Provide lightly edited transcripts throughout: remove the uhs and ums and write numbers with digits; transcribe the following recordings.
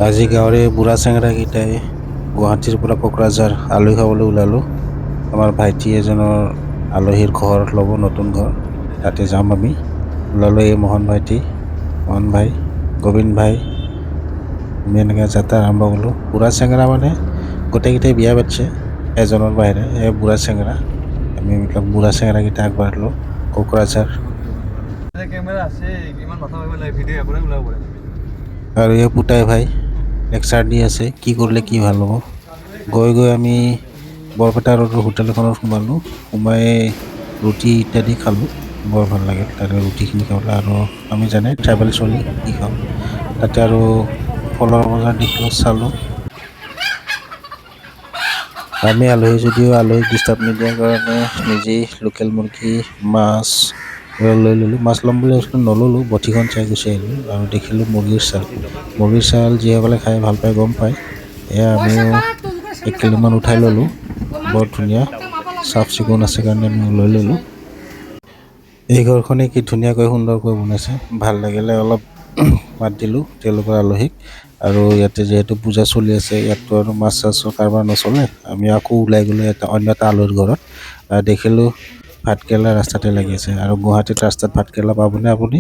আজি গাঁৱৰে বুঢ়া চেঙৰাকেইটাই গুৱাহাটীৰ পৰা কোকৰাঝাৰ আলহী খাবলৈ ওলালোঁ। আমাৰ ভাইটি এজনৰ আলহীৰ ঘৰ ল'ব, নতুন ঘৰ, তাতে যাম আমি। ওলালোঁ এই মোহন ভাই, গোবিন্দ ভাই, আমি এনেকৈ যাত্ৰা আৰম্ভ কৰিলোঁ। বুঢ়া চেঙৰা মানে গোটেইকেইটাই বিয়া পাতিছে, এজনৰ বাহিৰে এই বুঢ়া চেঙৰা। আমি এইবিলাক বুঢ়া চেঙৰাকেইটা আগবাঢ়িলোঁ কোকৰাঝাৰ। আৰু এই পুতাই ভাই লেকচাৰ দি আছে কি কৰিলে কি ভাল হ'ব। গৈ আমি বৰপেটা ৰোডৰ হোটেল এখনত সোমালোঁ। সোমাই ৰুটি ইত্যাদি খালোঁ, বৰ ভাল লাগিল তাতে ৰুটিখিনি খাবলৈ। আৰু আমি জানে ট্ৰাইবেল চলি কি খাওঁ, তাতে আৰু ফলৰ বজাৰ দেখিলোঁ, চালোঁ। আমি আলহী যদিও আলহীক ডিষ্টাৰ্ব নিদিয়াৰ কাৰণে নিজেই লোকেল মুৰ্গী, মাছ লৈ ল'লোঁ। মাছ ল'ম বুলি ভাবিছিলোঁ, নল'লোঁ, বঠিখন চাই গুচি আহিলোঁ। আৰু দেখিলোঁ মুৰ্গীৰ ছাল যিসকলে খাই ভাল পায় গম পায়। এয়া আমিও 1 কিলোমান উঠাই ল'লোঁ। বৰ ধুনীয়া, চাফ চিকুণ আছে কাৰণে আমি লৈ ল'লোঁ। এই ঘৰখনে কি ধুনীয়াকৈ সুন্দৰকৈ বনাইছে, ভাল লাগিলে। অলপ মাত দিলোঁ তেওঁলোকৰ আলহীক। আৰু ইয়াতে যিহেতু পূজা চলি আছে, ইয়াততো আৰু মাছ চাছৰ কাৰোবাৰ নচলে। আমি আকৌ ওলাই গ'লোঁ অন্য এটা আলহীৰ ঘৰত। দেখিলোঁ ভাতকেৰেলা ৰাস্তাতে লাগি আছে। আৰু গুৱাহাটীত ৰাস্তাত ভাতকেৰেলা পাবনে আপুনি?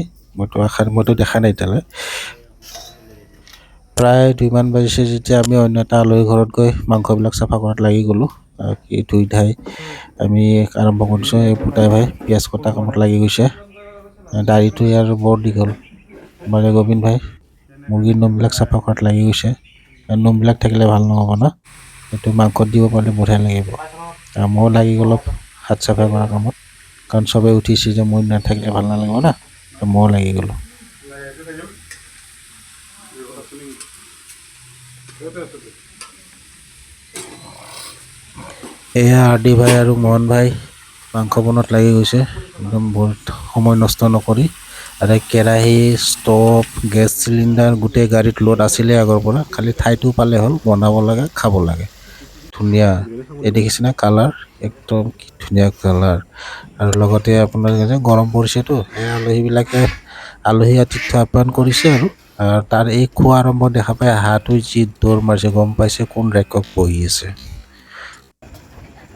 মইতো দেখা নাই এতিয়ালৈ। প্ৰায় 2 মান বাজিছে যেতিয়া আমি অন্য এটা আলহীৰ ঘৰত গৈ মাংসবিলাক চাফা কৰাত লাগি গ'লোঁ। ধুই ধাই আমি আৰম্ভ কৰিছোঁ। এই পুতাই ভাই পিঁয়াজ কটা কামত লাগি গৈছে। দাড়িটো ইয়াৰ বৰ দীঘল। আমাৰ এই গোবিন্দ ভাই মুৰ্গীৰ নোমবিলাক চাফা কৰাত লাগি গৈছে। নোমবিলাক থাকিলে ভাল নহ'ব না, এইটো মাংসত দিব পাৰিলে বঢ়িয়া লাগিব। ময়ো লাগি গ'লোঁ হাত চাফা কৰা কামত, কাৰণ চবেই উঠিছে যে মই নাথাকিলে ভাল নালাগিব না, ময়ো লাগি গ'লোঁ। এয়া আৰডি ভাই আৰু মোহন ভাই মাংস বনোৱাত লাগি গৈছে, একদম বহুত সময় নষ্ট নকৰি। আৰু কেৰাহী, ষ্টভ, গেছ চিলিণ্ডাৰ গোটেই গাড়ীত লোড আছিলে আগৰ পৰা, খালি ঠাইটো পালে হ'ল, বনাব লাগে, খাব লাগে। ধুনীয়া, এই দেখিছেনে কালাৰ, একদম কি ধুনীয়া কালাৰ। আৰু লগতে আপোনাৰ গৰম পৰিছেতো, এই আলহীবিলাকে আলহী আতিথ্য আপ্যায়ন কৰিছে। আৰু তাৰ এই খোৱা আৰম্ভ দেখা পাই হাঁহটো যি দৌৰ মাৰিছে, গম পাইছে কোন ৰেকক বহি আছে।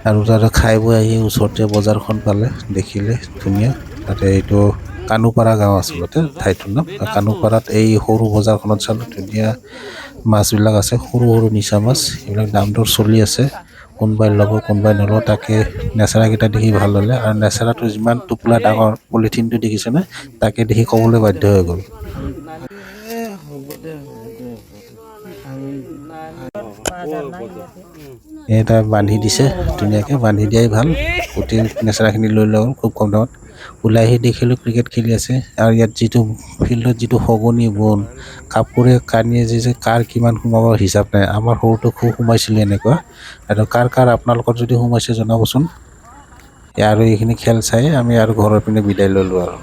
আৰু তাতে খাই বৈ আহি ওচৰতে বজাৰখন পালে, দেখিলে ধুনীয়া। তাতে এইটো কানুপাৰা গাঁও আচলতে ঠাইটোৰ নাম। কানুপাৰাত এই সৰু বজাৰখনত চালোঁ ধুনীয়া মাছবিলাক আছে, সৰু সৰু নিচা মাছ। এইবিলাক দাম দৰ চলি আছে, কোনোবাই ল'ব কোনোবাই নল'ব। তাকে নেচেৰাকেইটা দেখি ভাল ল'লে। আৰু নেচেৰাটো যিমান টোপোলা ডাঙৰ, পলিথিনটো দেখিছেনে, তাকে দেখি ক'বলৈ বাধ্য হৈ গ'ল। এটা বান্ধি দিছে ধুনীয়াকৈ, বান্ধি দিয়াই ভাল। গোটেই নেচেৰাখিনি লৈ ল'ব খুব কম দামত। ওলাই আহি দেখিলোঁ ক্ৰিকেট খেলি আছে। আৰু ইয়াত যিটো ফিল্ডত যিটো শগনি বন, কাপোৰে কানিয়ে যে কাৰ কিমান সোমাব হিচাপ নাই। আমাৰ সৰুটো খুব সোমাইছিলে এনেকুৱা। আৰু কাৰ আপোনালোকৰ যদি সোমাইছে জনাবচোন। আৰু এইখিনি খেল চাই আমি আৰু ঘৰৰ পিনে বিদায় ল'লোঁ আৰু।